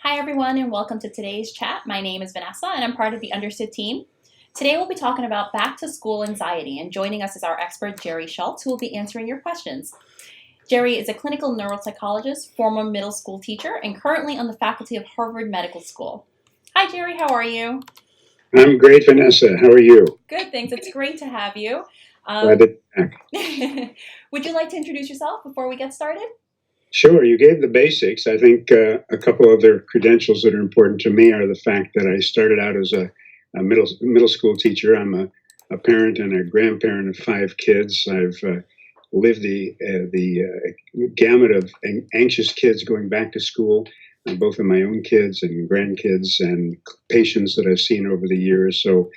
Hi everyone and welcome to today's chat. My name is Vanessa and I'm part of the Understood team. Today we'll be talking about back to school anxiety, and joining us is our expert Jerry Schultz, who will be answering your questions. Jerry is a clinical neuropsychologist, former middle school teacher, and currently on the faculty of Harvard Medical School. Hi Jerry, how are you? I'm great, Vanessa. How are you? Good, thanks. It's great to have you. Glad to be back. Would you like to introduce yourself before we get started? Sure, you gave the basics. I think a couple other credentials that are important to me are the fact that I started out as a middle school teacher. I'm a parent and a grandparent of 5 kids. I've lived the gamut of anxious kids going back to school, both of my own kids and grandkids and patients that I've seen over the years. So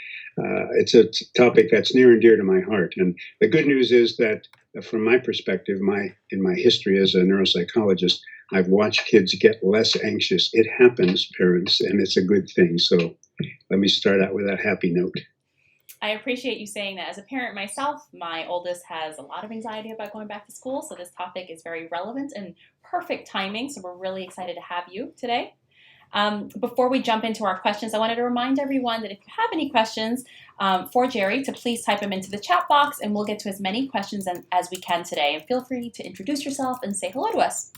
it's a topic that's near and dear to my heart. And the good news is that from my perspective, in my history as a neuropsychologist, I've watched kids get less anxious. It happens, parents, and it's a good thing. So let me start out with that happy note. I appreciate you saying that. As a parent myself, my oldest has a lot of anxiety about going back to school, so this topic is very relevant and perfect timing, so we're really excited to have you today. Before we jump into our questions, I wanted to remind everyone that if you have any questions for Jerry, to please type them into the chat box, and we'll get to as many questions as we can today. And feel free to introduce yourself and say hello to us.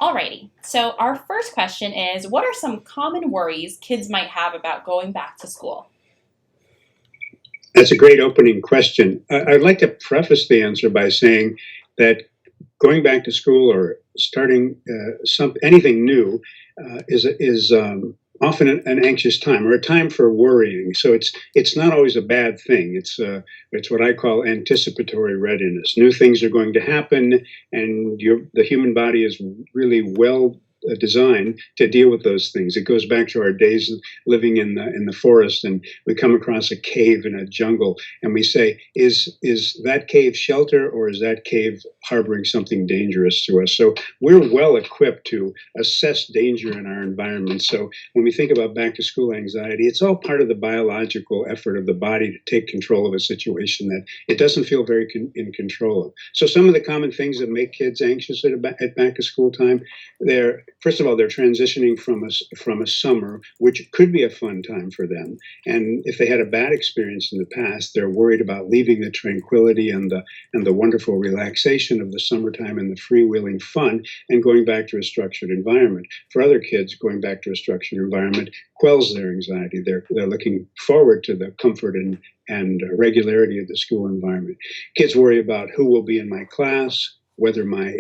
Alrighty, so our first question is, what are some common worries kids might have about going back to school? That's a great opening question. I'd like to preface the answer by saying that going back to school or starting anything new is often an anxious time, or a time for worrying. So it's not always a bad thing. It's what I call anticipatory readiness. New things are going to happen, and the human body is really well designed to deal with those things. It goes back to our days living in the forest, and we come across a cave in a jungle, and we say, is that cave shelter, or is that cave harboring something dangerous to us? So we're well equipped to assess danger in our environment. So when we think about back to school anxiety, it's all part of the biological effort of the body to take control of a situation that it doesn't feel very in control of. So some of the common things that make kids anxious at back to school time, first of all, they're transitioning from a summer, which could be a fun time for them. And if they had a bad experience in the past, they're worried about leaving the tranquility and the wonderful relaxation of the summertime and the freewheeling fun and going back to a structured environment. For other kids, going back to a structured environment quells their anxiety. They're looking forward to the comfort and regularity of the school environment. Kids worry about who will be in my class, whether my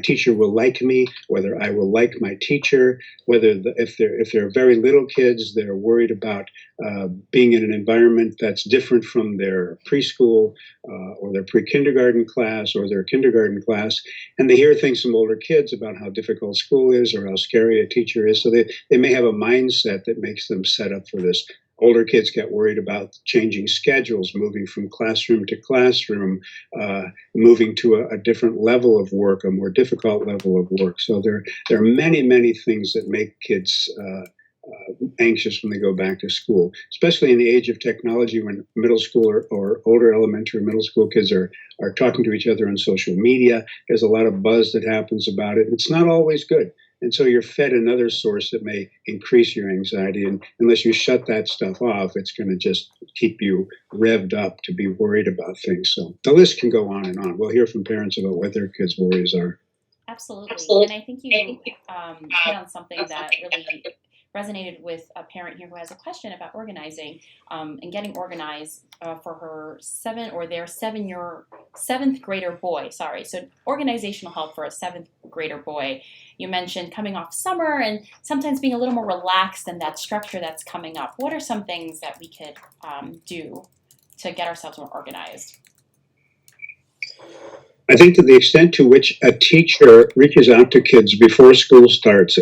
teacher will like me, whether I will like my teacher, if they're very little kids, they're worried about being in an environment that's different from their preschool or their pre-kindergarten class or their kindergarten class, and they hear things from older kids about how difficult school is or how scary a teacher is, so they may have a mindset that makes them set up for this. Older kids get worried about changing schedules, moving from classroom to classroom, moving to a different level of work, a more difficult level of work. So there are many, many things that make kids anxious when they go back to school, especially in the age of technology, when middle school or older elementary middle school kids are talking to each other on social media. There's a lot of buzz that happens about it. It's not always good. And so you're fed another source that may increase your anxiety. And unless you shut that stuff off, it's going to just keep you revved up to be worried about things. So the list can go on and on. We'll hear from parents about what their kids' worries are. Absolutely. And I think you hit on something that really resonated with a parent here who has a question about organizing and getting organized for her seventh grader boy. Sorry. So organizational help for a seventh grader boy. You mentioned coming off summer and sometimes being a little more relaxed in that structure that's coming up. What are some things that we could do to get ourselves more organized? I think to the extent to which a teacher reaches out to kids before school starts,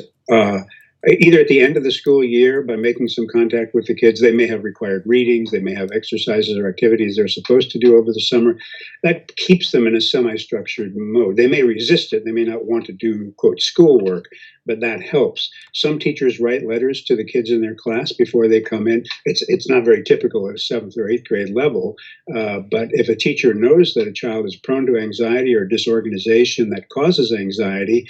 either at the end of the school year by making some contact with the kids, they may have required readings, they may have exercises or activities they're supposed to do over the summer. That keeps them in a semi-structured mode. They may resist it, they may not want to do, quote, schoolwork, but that helps. Some teachers write letters to the kids in their class before they come in. It's not very typical at a 7th or 8th grade level, but if a teacher knows that a child is prone to anxiety or disorganization that causes anxiety,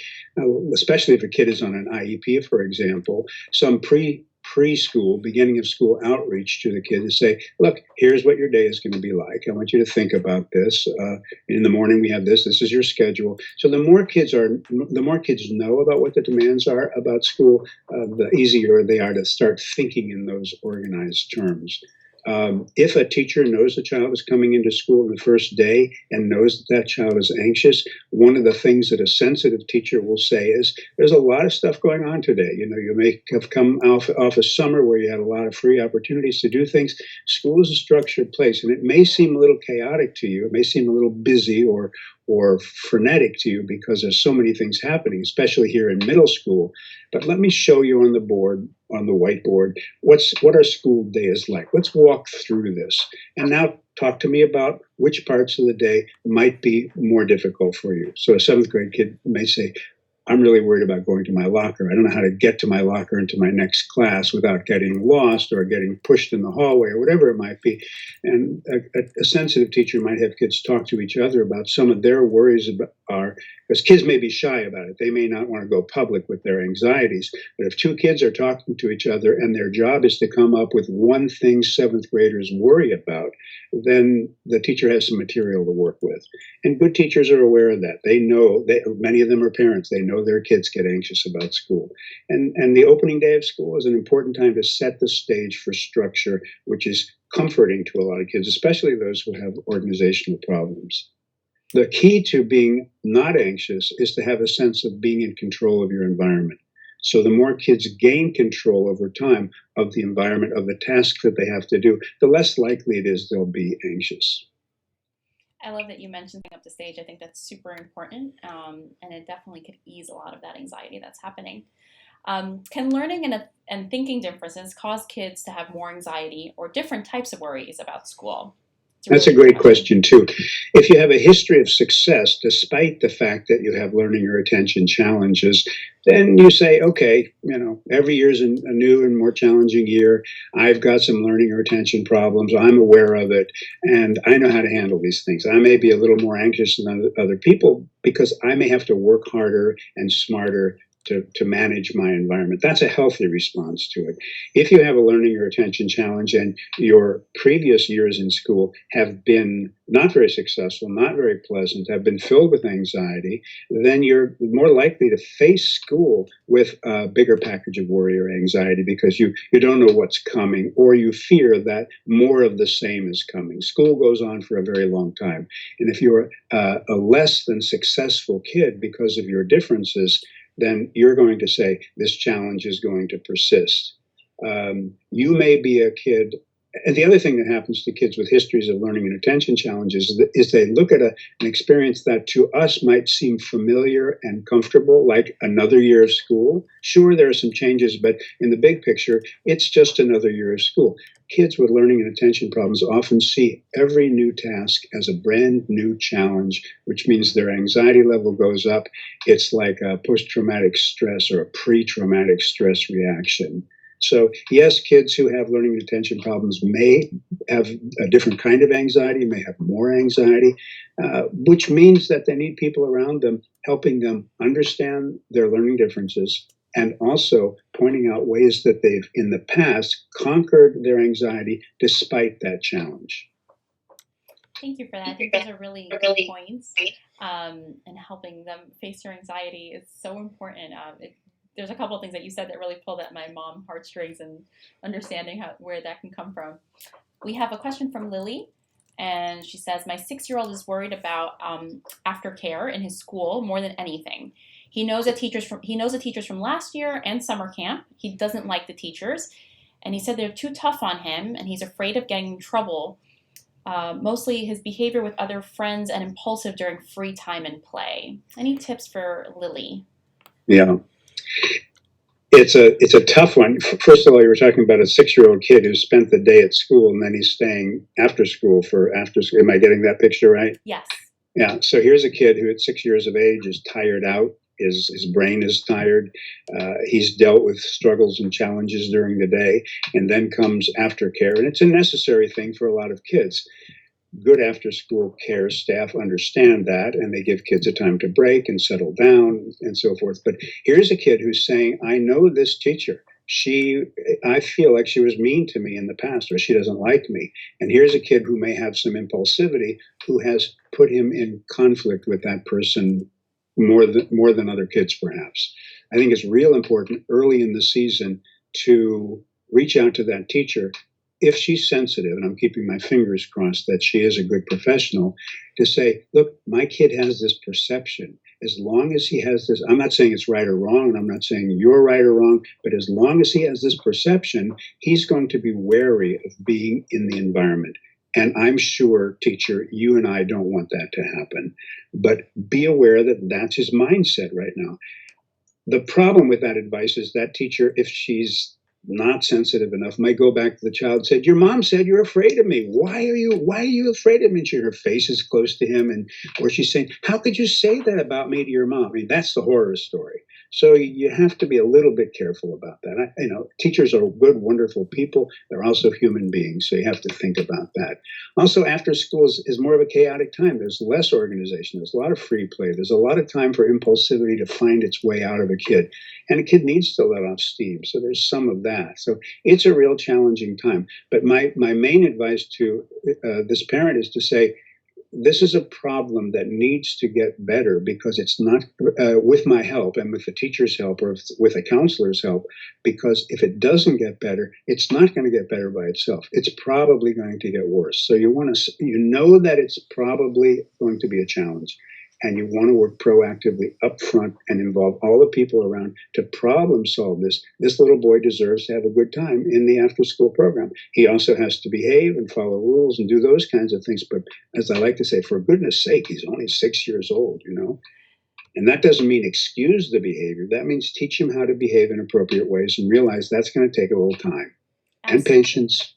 especially if a kid is on an IEP, for example, some preschool, beginning of school outreach to the kids and say, look, here's what your day is going to be like. I want you to think about this. In the morning we have this. This is your schedule. So the more kids know about what the demands are about school, the easier they are to start thinking in those organized terms. If a teacher knows a child is coming into school the first day and knows that child is anxious, one of the things that a sensitive teacher will say is, there's a lot of stuff going on today. You know, you may have come off a summer where you had a lot of free opportunities to do things. School is a structured place, and it may seem a little chaotic to you. It may seem a little busy or frenetic to you because there's so many things happening, especially here in middle school. But let me show you on the board, on the whiteboard, what our school day is like. Let's walk through this. And now talk to me about which parts of the day might be more difficult for you. So a 7th grade kid may say, I'm really worried about going to my locker. I don't know how to get to my locker and to my next class without getting lost or getting pushed in the hallway or whatever it might be. And a sensitive teacher might have kids talk to each other about some of their worries because kids may be shy about it. They may not want to go public with their anxieties. But if 2 kids are talking to each other and their job is to come up with one thing 7th graders worry about, then the teacher has some material to work with. And good teachers are aware of that. They know, many of them are parents, they know their kids get anxious about school. And the opening day of school is an important time to set the stage for structure, which is comforting to a lot of kids, especially those who have organizational problems. The key to being not anxious is to have a sense of being in control of your environment. So the more kids gain control over time of the environment, of the tasks that they have to do, the less likely it is they'll be anxious. I love that you mentioned setting up the stage. I think that's super important, and it definitely could ease a lot of that anxiety that's happening. Can learning and thinking differences cause kids to have more anxiety or different types of worries about school? That's a great question, too. If you have a history of success, despite the fact that you have learning or attention challenges, then you say, okay, you know, every year is a new and more challenging year. I've got some learning or attention problems. I'm aware of it, and I know how to handle these things. I may be a little more anxious than other people because I may have to work harder and smarter to manage my environment. That's a healthy response to it. If you have a learning or attention challenge and your previous years in school have been not very successful, not very pleasant, have been filled with anxiety, then you're more likely to face school with a bigger package of worry or anxiety because you don't know what's coming, or you fear that more of the same is coming. School goes on for a very long time. And if you're a less than successful kid because of your differences, then you're going to say, this challenge is going to persist. You may be a kid, and the other thing that happens to kids with histories of learning and attention challenges is they look at an experience that to us might seem familiar and comfortable, like another year of school. Sure, there are some changes, but in the big picture, it's just another year of school. Kids with learning and attention problems often see every new task as a brand new challenge, which means their anxiety level goes up. It's like a post-traumatic stress or a pre-traumatic stress reaction. So yes, kids who have learning and attention problems may have a different kind of anxiety, may have more anxiety, which means that they need people around them helping them understand their learning differences, and also pointing out ways that they've, in the past, conquered their anxiety despite that challenge. Thank you for that. I think those are really good points. And helping them face their anxiety is so important. There's a couple of things that you said that really pulled at my mom heartstrings and understanding where that can come from. We have a question from Lily, and she says, my 6-year-old is worried about aftercare in his school more than anything. He knows the teachers from last year and summer camp. He doesn't like the teachers, and he said they're too tough on him, and he's afraid of getting in trouble. Mostly his behavior with other friends and impulsive during free time and play. Any tips for Lily? Yeah. It's a tough one. First of all, you were talking about a 6-year-old kid who spent the day at school and then he's staying after school for after school. Am I getting that picture right? Yes. Yeah. So here's a kid who at 6 years of age is tired out. his brain is tired. He's dealt with struggles and challenges during the day, and then comes aftercare. And it's a necessary thing for a lot of kids. Good after school care staff understand that, and they give kids a time to break and settle down and so forth. But here's a kid who's saying, I know this teacher. I feel like she was mean to me in the past, or she doesn't like me. And here's a kid who may have some impulsivity, who has put him in conflict with that person more than other kids, perhaps. I think it's real important early in the season to reach out to that teacher if she's sensitive, and I'm keeping my fingers crossed that she is a good professional, to say, look, my kid has this perception. As long as he has this, I'm not saying it's right or wrong, and I'm not saying you're right or wrong, but as long as he has this perception, he's going to be wary of being in the environment. And I'm sure, teacher, you and I don't want that to happen. But be aware that that's his mindset right now. The problem with that advice is that teacher, if she's not sensitive enough, might go back to the child and said, your mom said you're afraid of me. Why are you afraid of me? And her face is close to him, or she's saying, how could you say that about me to your mom? I mean, that's the horror story. So you have to be a little bit careful about that. Teachers are good, wonderful people. They're also human beings, so you have to think about that. Also, after school is more of a chaotic time. There's less organization. There's a lot of free play. There's a lot of time for impulsivity to find its way out of a kid. And a kid needs to let off steam, so there's some of that. So it's a real challenging time. But my main advice to this parent is to say, this is a problem that needs to get better, because it's not with my help and with the teacher's help or with a counselor's help, because if it doesn't get better, it's not going to get better by itself. It's probably going to get worse. So you know that it's probably going to be a challenge, and you want to work proactively up front and involve all the people around to problem solve this. This little boy deserves to have a good time in the after-school program. He also has to behave and follow rules and do those kinds of things. But as I like to say, for goodness sake, he's only 6 years old, And that doesn't mean excuse the behavior. That means teach him how to behave in appropriate ways and realize that's going to take a little time. Absolutely. And patience.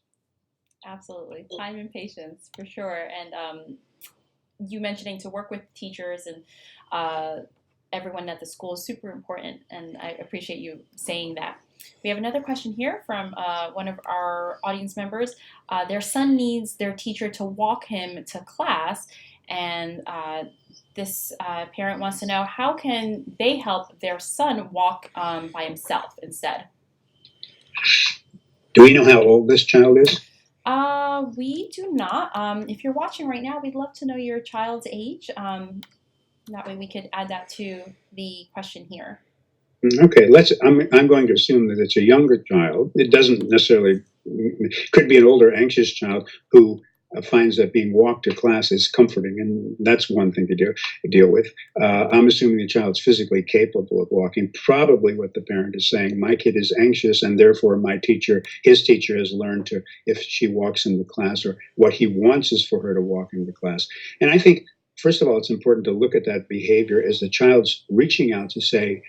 Absolutely. Time and patience, for sure. And you mentioning to work with teachers and everyone at the school is super important, and I appreciate you saying that. We have another question here from one of our audience members. Their son needs their teacher to walk him to class, and this parent wants to know, how can they help their son walk by himself instead? Do we know how old this child is? We do not. If you're watching right now, we'd love to know your child's age. That way we could add that to the question here. Okay, I'm going to assume that it's a younger child. It doesn't necessarily, could be an older, anxious child who finds that being walked to class is comforting, and that's one thing to deal with. I'm assuming the child's physically capable of walking. Probably what the parent is saying, my kid is anxious, and therefore his teacher has learned to, if she walks into class, or what he wants is for her to walk into class. And I think, first of all, it's important to look at that behavior as the child's reaching out to say,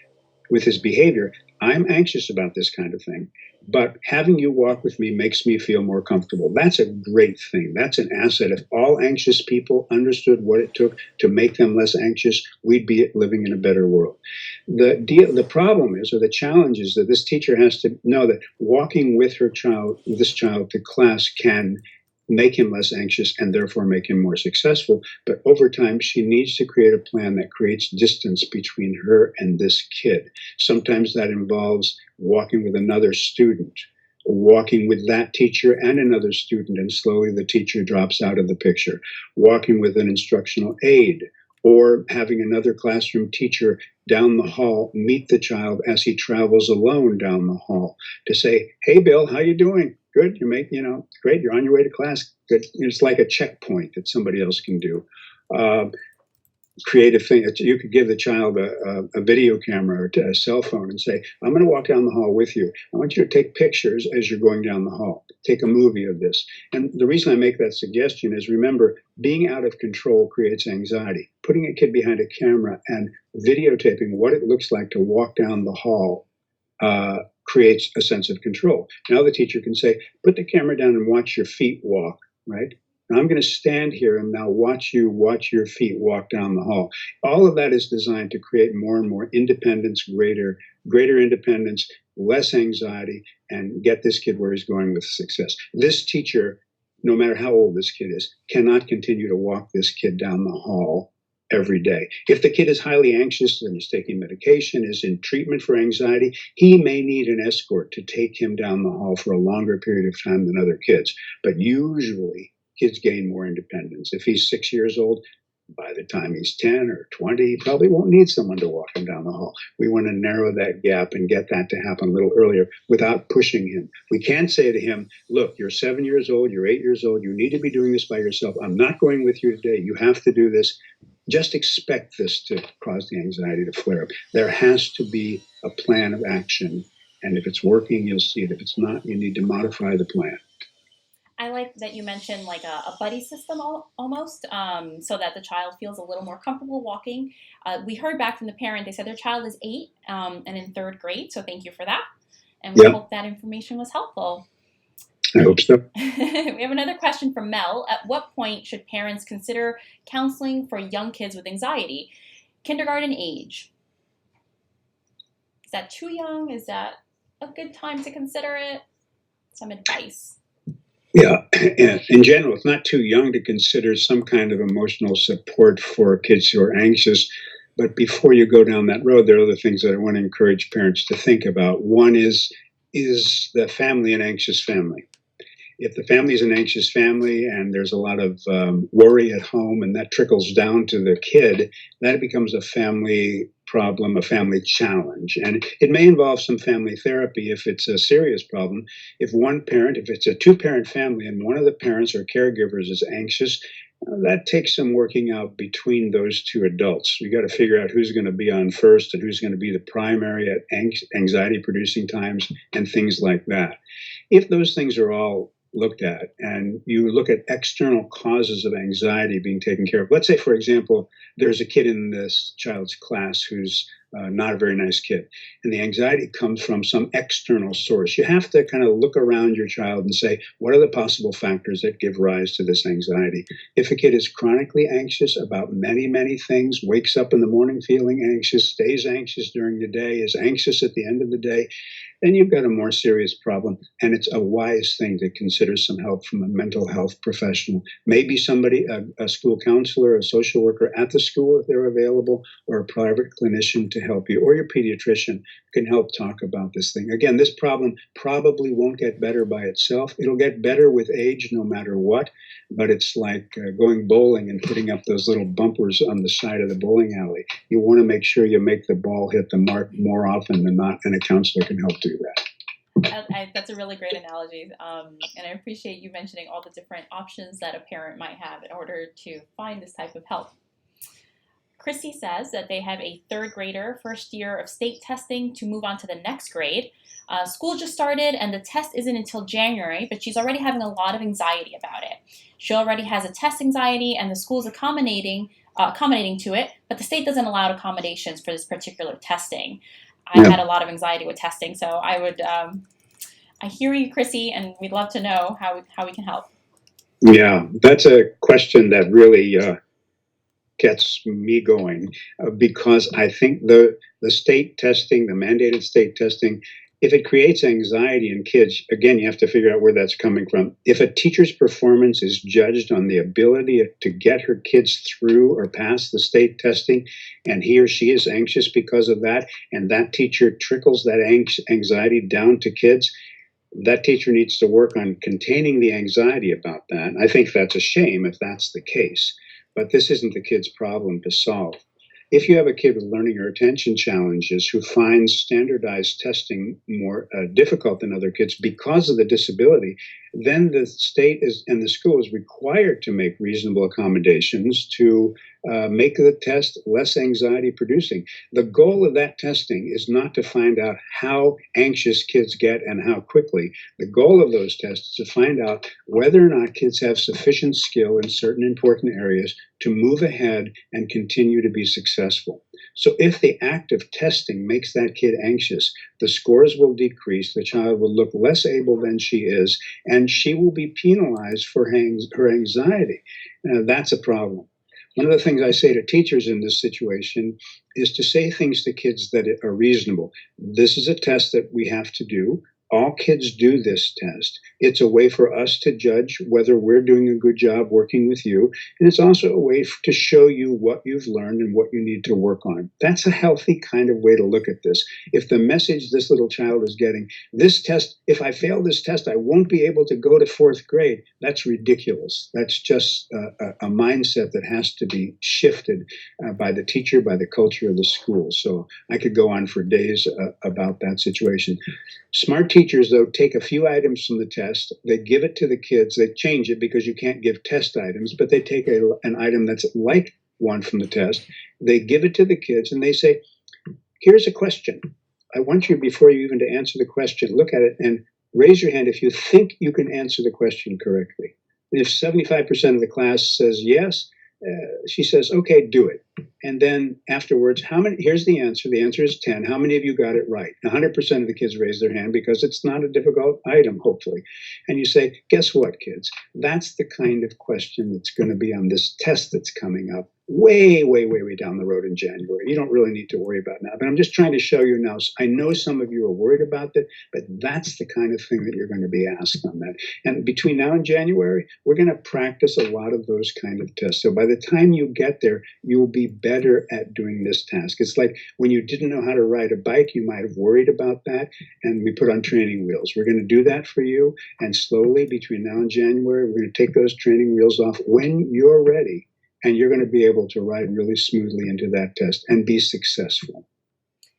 with his behavior, I'm anxious about this kind of thing, but having you walk with me makes me feel more comfortable. That's a great thing. That's an asset. If all anxious people understood what it took to make them less anxious, we'd be living in a better world. The problem is, or the challenge is, that this teacher has to know that walking with this child to class can make him less anxious and therefore make him more successful. But over time, she needs to create a plan that creates distance between her and this kid. Sometimes that involves walking with another student, walking with that teacher and another student, and slowly the teacher drops out of the picture, walking with an instructional aide, or having another classroom teacher down the hall meet the child as he travels alone down the hall to say, hey, Bill, how you doing? Good, great, you're on your way to class. Good. It's like a checkpoint that somebody else can do. Creative thing. You could give the child a video camera or a cell phone and say, I'm going to walk down the hall with you. I want you to take pictures as you're going down the hall. Take a movie of this. And the reason I make that suggestion is, remember, being out of control creates anxiety. Putting a kid behind a camera and videotaping what it looks like to walk down the hall creates a sense of control. Now the teacher can say, put the camera down and watch your feet walk, right? And I'm going to stand here and now watch you watch your feet walk down the hall. All of that is designed to create more and more independence, greater independence, less anxiety, and get this kid where he's going with success. This teacher, no matter how old this kid is, cannot continue to walk this kid down the hall every day. If the kid is highly anxious and is taking medication, is in treatment for anxiety, he may need an escort to take him down the hall for a longer period of time than other kids. But usually, kids gain more independence. If he's 6 years old, by the time he's 10 or 20, he probably won't need someone to walk him down the hall. We want to narrow that gap and get that to happen a little earlier without pushing him. We can't say to him, look, you're 7 years old, you're 8 years old, you need to be doing this by yourself. I'm not going with you today. You have to do this. Just expect this to cause the anxiety to flare up. There has to be a plan of action. And if it's working, you'll see it. If it's not, you need to modify the plan. I like that you mentioned like a buddy system almost, so that the child feels a little more comfortable walking. We heard back from the parent, they said their child is 8 and in 3rd grade, so thank you for that. And we hope that information was helpful. I hope so. We have another question from Mel. At what point should parents consider counseling for young kids with anxiety? Kindergarten age. Is that too young? Is that a good time to consider it? Some advice. Yeah, in general, it's not too young to consider some kind of emotional support for kids who are anxious. But before you go down that road, there are other things that I want to encourage parents to think about. One is the family an anxious family? If the family is an anxious family and there's a lot of worry at home and that trickles down to the kid, that becomes a family problem, a family challenge. And it may involve some family therapy if it's a serious problem. If it's a 2-parent family and one of the parents or caregivers is anxious, that takes some working out between those 2 adults. You got to figure out who's going to be on first and who's going to be the primary at anxiety-producing times and things like that. If those things are all looked at and you look at external causes of anxiety being taken care of. Let's say, for example, there's a kid in this child's class who's not a very nice kid, and the anxiety comes from some external source. You have to kind of look around your child and say, what are the possible factors that give rise to this anxiety? If a kid is chronically anxious about many, many things, wakes up in the morning feeling anxious, stays anxious during the day, is anxious at the end of the day, then you've got a more serious problem. And it's a wise thing to consider some help from a mental health professional. Maybe somebody, a school counselor, a social worker at the school if they're available, or a private clinician to help you, or your pediatrician can help talk about this thing. Again, this problem probably won't get better by itself. It'll get better with age no matter what, but it's like going bowling and putting up those little bumpers on the side of the bowling alley. You want to make sure you make the ball hit the mark more often than not, and a counselor can help do that. That's a really great analogy, and I appreciate you mentioning all the different options that a parent might have in order to find this type of help. Chrissy says that they have a 3rd grader, first year of state testing to move on to the next grade. School just started and the test isn't until January, but she's already having a lot of anxiety about it. She already has a test anxiety and the school's accommodating to it, but the state doesn't allow accommodations for this particular testing. I had a lot of anxiety with testing, so I hear you, Chrissy, and we'd love to know how we can help. Yeah, that's a question that really gets me going because I think the state testing, the mandated state testing, if it creates anxiety in kids, again, you have to figure out where that's coming from. If a teacher's performance is judged on the ability to get her kids through or pass the state testing, and he or she is anxious because of that, and that teacher trickles that anxiety down to kids, that teacher needs to work on containing the anxiety about that. I think that's a shame if that's the case, but this isn't the kid's problem to solve. If you have a kid with learning or attention challenges who finds standardized testing more difficult than other kids because of the disability, then the state and the school is required to make reasonable accommodations to make the test less anxiety producing. The goal of that testing is not to find out how anxious kids get and how quickly. The goal of those tests is to find out whether or not kids have sufficient skill in certain important areas to move ahead and continue to be successful. So if the act of testing makes that kid anxious, the scores will decrease, the child will look less able than she is, and she will be penalized for her anxiety. That's a problem. One of the things I say to teachers in this situation is to say things to kids that are reasonable. This is a test that we have to do. All kids do this test. It's a way for us to judge whether we're doing a good job working with you. And it's also a way to show you what you've learned and what you need to work on. That's a healthy kind of way to look at this. If the message this little child is getting, this test, if I fail this test, I won't be able to go to fourth grade, that's ridiculous. That's just a mindset that has to be shifted by the teacher, by the culture of the school. So I could go on for days about that situation. Smart teachers, though, take a few items from the test, they give it to the kids, they change it because you can't give test items, but they take an item that's like one from the test, they give it to the kids, and they say, here's a question. I want you, before you even to answer the question, look at it and raise your hand if you think you can answer the question correctly. And if 75% of the class says yes, she says, okay, do it. And then afterwards, here's the answer. The answer is 10. How many of you got it right? 100% of the kids raise their hand because it's not a difficult item, hopefully. And you say, guess what, kids? That's the kind of question that's going to be on this test that's coming up way, way, way, way down the road in January. You don't really need to worry about now. But I'm just trying to show you now. I know some of you are worried about that, but that's the kind of thing that you're going to be asked on that. And between now and January, we're going to practice a lot of those kind of tests. So by the time you get there, you'll be better at doing this task. It's like when you didn't know how to ride a bike, you might have worried about that, and we put on training wheels. We're going to do that for you, and slowly between now and January, we're going to take those training wheels off when you're ready, and you're going to be able to ride really smoothly into that test and be successful.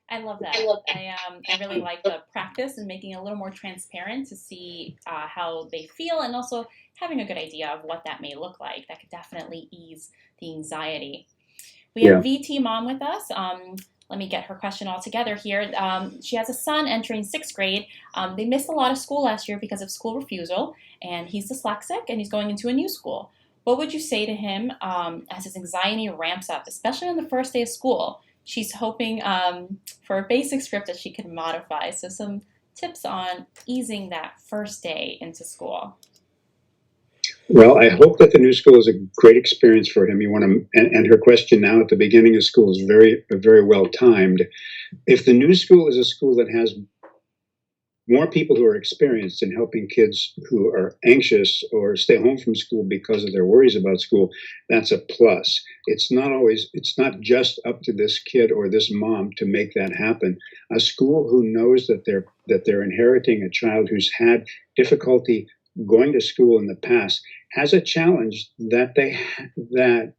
I love that. I really like the practice and making it a little more transparent to see how they feel, and also having a good idea of what that may look like. That could definitely ease the anxiety. We have VT Mom with us. Let me get her question all together here. She has a son entering 6th grade. They missed a lot of school last year because of school refusal, and he's dyslexic, and he's going into a new school. What would you say to him as his anxiety ramps up, especially on the first day of school? She's hoping for a basic script that she can modify. So some tips on easing that first day into school. Well, I hope that the new school is a great experience for him. You want to, and her question now at the beginning of school is very, very well timed. If the new school is a school that has more people who are experienced in helping kids who are anxious or stay home from school because of their worries about school, that's a plus. It's not just up to this kid or this mom to make that happen. A school who knows that they're inheriting a child who's had difficulty going to school in the past has a challenge that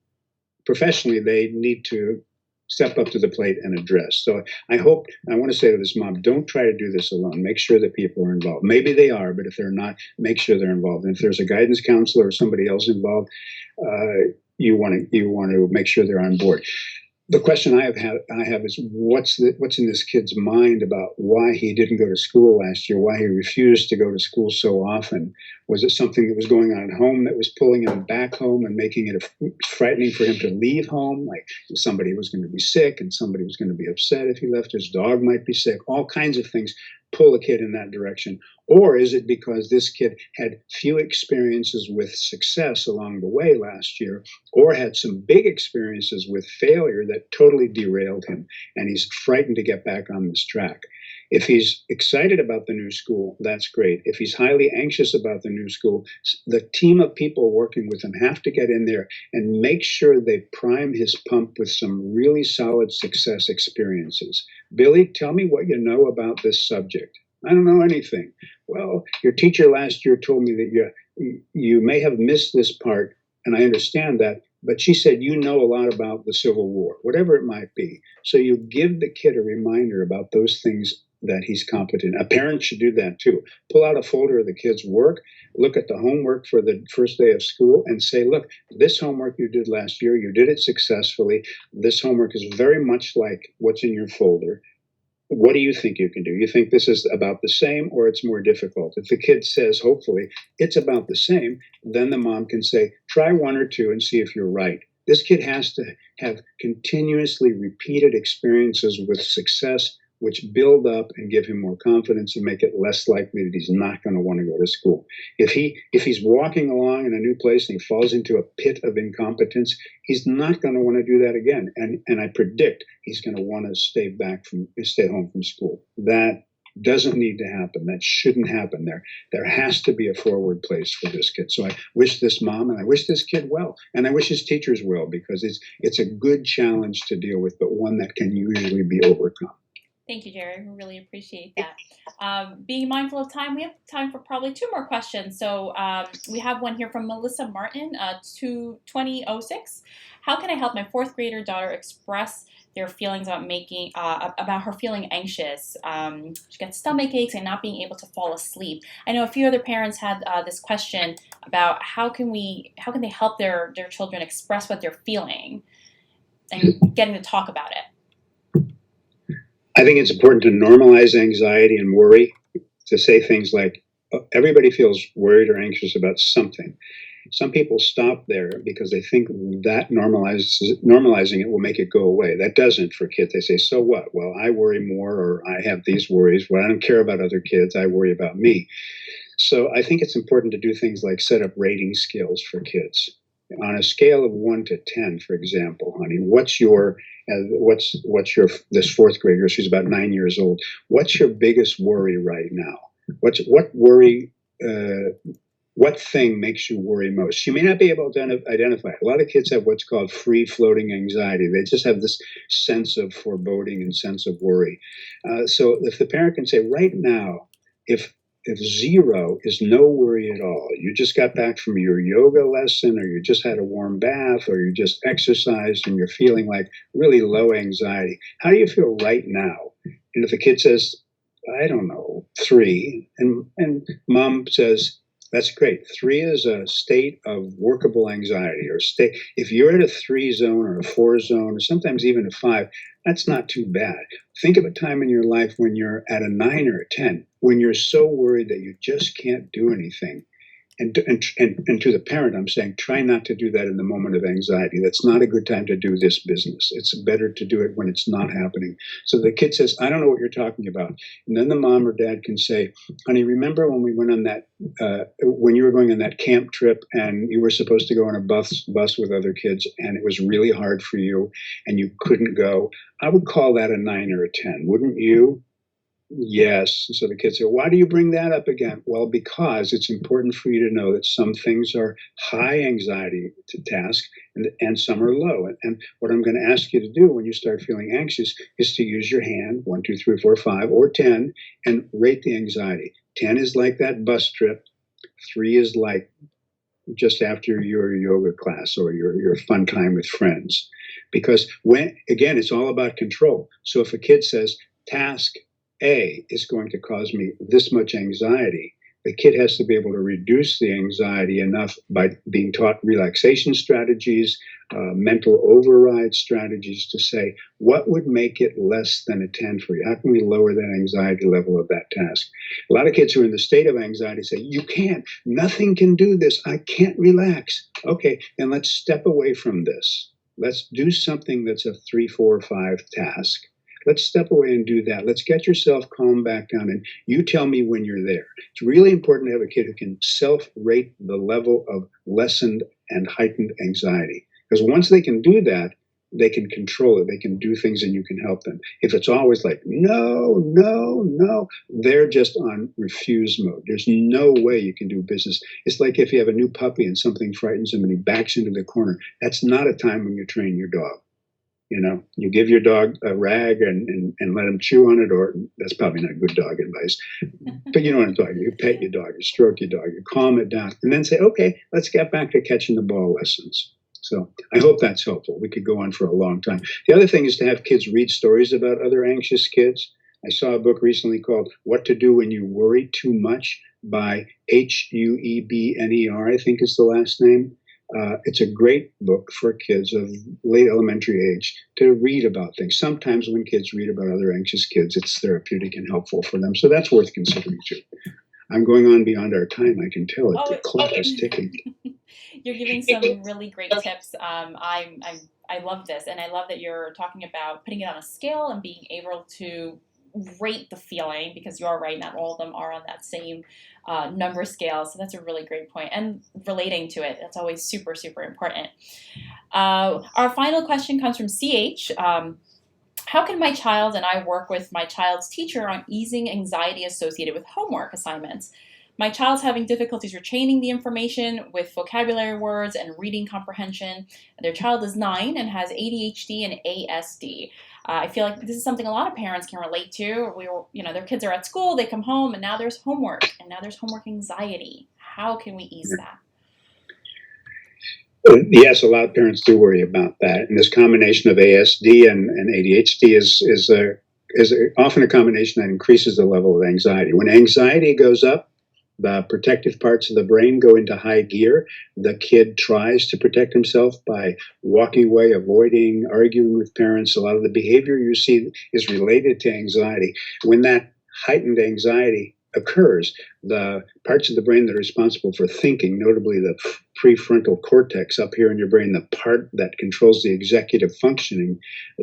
professionally they need to step up to the plate and address. So I want to say to this mom, don't try to do this alone. Make sure that people are involved. Maybe they are, but if they're not, make sure they're involved. And if there's a guidance counselor or somebody else involved, you want to make sure they're on board. The question I have is what's in this kid's mind about why he didn't go to school last year, why he refused to go to school so often? Was it something that was going on at home that was pulling him back home and making it frightening for him to leave home? Like somebody was going to be sick and somebody was going to be upset if he left. His dog might be sick. All kinds of things pull a kid in that direction. Or is it because this kid had few experiences with success along the way last year, or had some big experiences with failure that totally derailed him, and he's frightened to get back on this track? If he's excited about the new school, that's great. If he's highly anxious about the new school, the team of people working with him have to get in there and make sure they prime his pump with some really solid success experiences. Billy, tell me what you know about this subject. I don't know anything. Well, your teacher last year told me that you may have missed this part, and I understand that, but she said you know a lot about the Civil War, whatever it might be. So you give the kid a reminder about those things that he's competent. A parent should do that too. Pull out a folder of the kid's work, look at the homework for the first day of school, and say, look, this homework you did last year, you did it successfully. This homework is very much like what's in your folder. What do you think you can do? You think this is about the same or it's more difficult? If the kid says, hopefully, it's about the same, then the mom can say, try one or two and see if you're right. This kid has to have continuously repeated experiences with success, which build up and give him more confidence and make it less likely that he's not going to want to go to school. If he's walking along in a new place and he falls into a pit of incompetence, he's not going to want to do that again. And I predict he's going to want to stay home from school. That doesn't need to happen. That shouldn't happen. There has to be a forward place for this kid. So I wish this mom and I wish this kid well, and I wish his teachers well, because it's a good challenge to deal with, but one that can usually be overcome. Thank you, Jerry. We really appreciate that. Being mindful of time, we have time for probably two more questions. So we have one here from Melissa Martin, 2006. How can I help my fourth grader daughter express their feelings about her feeling anxious? She gets stomach aches and not being able to fall asleep. I know a few other parents had this question about how can they help their children express what they're feeling and getting to talk about it. I think it's important to normalize anxiety and worry, to say things like, everybody feels worried or anxious about something. Some people stop there because they think that normalizing it will make it go away. That doesn't for kids. They say, so what? Well, I worry more, or I have these worries. Well, I don't care about other kids. I worry about me. So I think it's important to do things like set up rating scales for kids. On a scale of 1 to 10, for example, honey, what's this fourth grader? She's about 9 years old. What's your biggest worry right now? What thing makes you worry most? She may not be able to identify it. A lot of kids have what's called free-floating anxiety. They just have this sense of foreboding and sense of worry. So if the parent can say, right now, if 0 is no worry at all, you just got back from your yoga lesson, or you just had a warm bath, or you just exercised and you're feeling like really low anxiety, how do you feel right now? And if the kid says, I don't know, 3, and mom says, that's great. 3 is a state of workable anxiety, or state. If you're at a 3 zone or a 4 zone, or sometimes even a 5, that's not too bad. Think of a time in your life when you're at a 9 or a 10, when you're so worried that you just can't do anything. And to the parent, I'm saying, try not to do that in the moment of anxiety. That's not a good time to do this business. It's better to do it when it's not happening. So the kid says, I don't know what you're talking about. And then the mom or dad can say, honey, remember when we went on that, when you were going on that camp trip and you were supposed to go on a bus with other kids and it was really hard for you and you couldn't go? I would call that a 9 or a 10, wouldn't you? Yes. So the kids say, why do you bring that up again? Well, because it's important for you to know that some things are high anxiety to task and some are low. And what I'm going to ask you to do when you start feeling anxious is to use your hand, 1, 2, 3, 4, 5, or 10, and rate the anxiety. 10 is like that bus trip. 3 is like just after your yoga class or your fun time with friends. Because again, it's all about control. So if a kid says, task A is going to cause me this much anxiety, the kid has to be able to reduce the anxiety enough by being taught relaxation strategies, mental override strategies to say, what would make it less than a 10 for you? How can we lower that anxiety level of that task? A lot of kids who are in the state of anxiety say, you can't, nothing can do this. I can't relax. Okay, then let's step away from this. Let's do something that's a 3, 4, 5 task. Let's step away and do that. Let's get yourself calmed back down, and you tell me when you're there. It's really important to have a kid who can self-rate the level of lessened and heightened anxiety. Because once they can do that, they can control it. They can do things and you can help them. If it's always like, no, no, no, they're just on refuse mode. There's no way you can do business. It's like if you have a new puppy and something frightens him and he backs into the corner. That's not a time when you train your dog. You know, you give your dog a rag and let him chew on it, or that's probably not good dog advice. But you know what I'm talking about. You pet your dog, you stroke your dog, you calm it down, and then say, okay, let's get back to catching the ball lessons. So I hope that's helpful. We could go on for a long time. The other thing is to have kids read stories about other anxious kids. I saw a book recently called What to Do When You Worry Too Much by Huebner, I think is the last name. It's a great book for kids of late elementary age to read about things. Sometimes when kids read about other anxious kids, it's therapeutic and helpful for them. So that's worth considering too. I'm going on beyond our time. I can tell it. Oh, The clock is ticking. you're giving some really great tips. I love this, and I love that you're talking about putting it on a scale and being able to rate the feeling, because you are right, not all of them are on that same number scale. So that's a really great point, and relating to it, that's always super, super important. Our final question comes from CH. How can my child and I work with my child's teacher on easing anxiety associated with homework assignments? My child's having difficulties retaining the information with vocabulary words and reading comprehension. Their child is 9 and has ADHD and ASD. I feel like this is something a lot of parents can relate to. Their kids are at school, they come home, and now there's homework, and now there's homework anxiety. How can we ease that? Yes, a lot of parents do worry about that. And this combination of ASD and ADHD is often a combination that increases the level of anxiety. When anxiety goes up, the protective parts of the brain go into high gear. The kid tries to protect himself by walking away, avoiding, arguing with parents. A lot of the behavior you see is related to anxiety. When that heightened anxiety occurs, the parts of the brain that are responsible for thinking, notably the prefrontal cortex up here in your brain, the part that controls the executive functioning,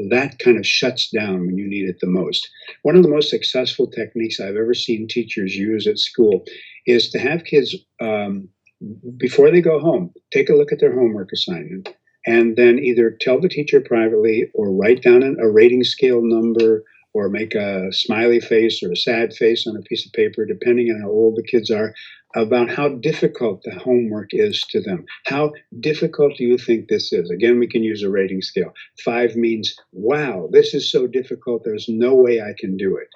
that kind of shuts down when you need it the most. One of the most successful techniques I've ever seen teachers use at school is to have kids, before they go home, take a look at their homework assignment and then either tell the teacher privately or write down a rating scale number or make a smiley face or a sad face on a piece of paper, depending on how old the kids are, about how difficult the homework is to them. How difficult do you think this is? Again, we can use a rating scale. 5 means, wow, this is so difficult, there's no way I can do it.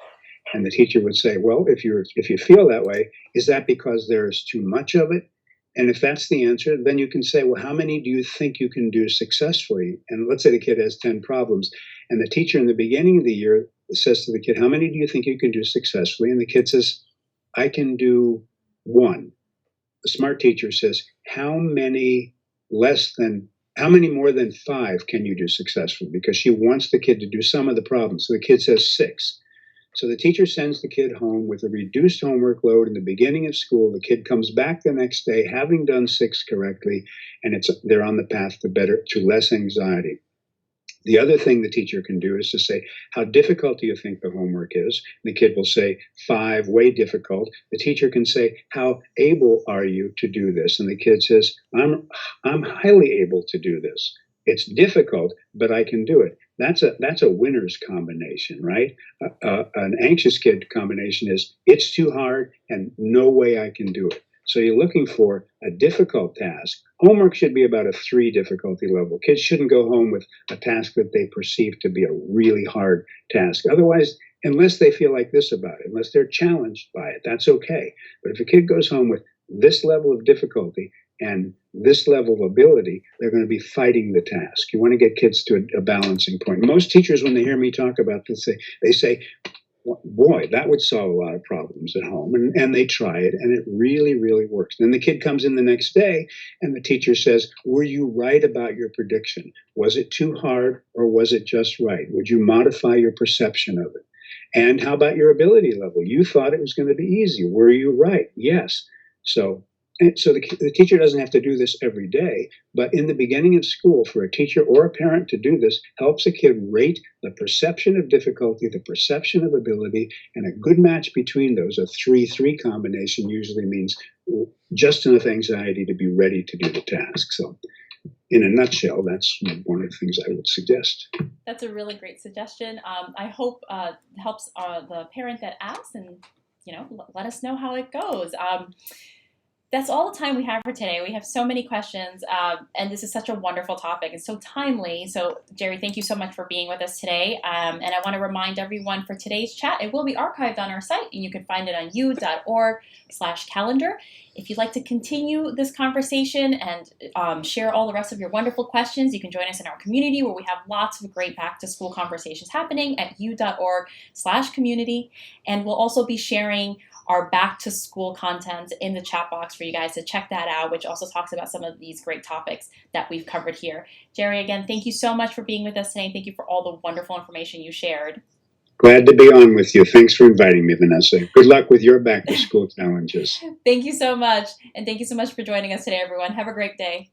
And the teacher would say, well, if you feel that way, is that because there's too much of it? And if that's the answer, then you can say, well, how many do you think you can do successfully? And let's say the kid has 10 problems. And the teacher in the beginning of the year says to the kid, how many do you think you can do successfully? And the kid says, I can do 1. The smart teacher says, how many more than 5 can you do successfully? Because she wants the kid to do some of the problems. So the kid says 6. So the teacher sends the kid home with a reduced homework load in the beginning of school. The kid comes back the next day having done 6 correctly, and they're on the path to less anxiety. The other thing the teacher can do is to say, how difficult do you think the homework is? The kid will say, 5, way difficult. The teacher can say, how able are you to do this? And the kid says, I'm highly able to do this. It's difficult, but I can do it. That's a winner's combination, right? An anxious kid combination is, it's too hard and no way I can do it. So you're looking for a difficult task. Homework should be about a 3 difficulty level. Kids shouldn't go home with a task that they perceive to be a really hard task. Otherwise, unless they feel like this about it, unless they're challenged by it, that's okay. But if a kid goes home with this level of difficulty and this level of ability, they're going to be fighting the task. You want to get kids to a balancing point. Most teachers, when they hear me talk about this, they say, boy, that would solve a lot of problems at home. And they try it, and it really, really works. Then the kid comes in the next day, and the teacher says, were you right about your prediction? Was it too hard, or was it just right? Would you modify your perception of it? And how about your ability level? You thought it was going to be easy. Were you right? Yes. So the teacher doesn't have to do this every day, but in the beginning of school, for a teacher or a parent to do this helps a kid rate the perception of difficulty, the perception of ability, and a good match between those. A 3-3 combination usually means just enough anxiety to be ready to do the task. So in a nutshell, that's one of the things I would suggest. That's a really great suggestion. I hope it helps the parent that asks, and let us know how it goes. That's all the time we have for today. We have so many questions, and this is such a wonderful topic and so timely. So, Jerry, thank you so much for being with us today. And I want to remind everyone for today's chat, it will be archived on our site, and you can find it on u.org/calendar. If you'd like to continue this conversation and share all the rest of your wonderful questions, you can join us in our community where we have lots of great back-to-school conversations happening at u.org/community. And we'll also be sharing our back to school content in the chat box for you guys to check that out, which also talks about some of these great topics that we've covered here. Jerry, again, thank you so much for being with us today. Thank you for all the wonderful information you shared. Glad to be on with you. Thanks for inviting me, Vanessa. Good luck with your back to school challenges. Thank you so much. And thank you so much for joining us today, everyone. Have a great day.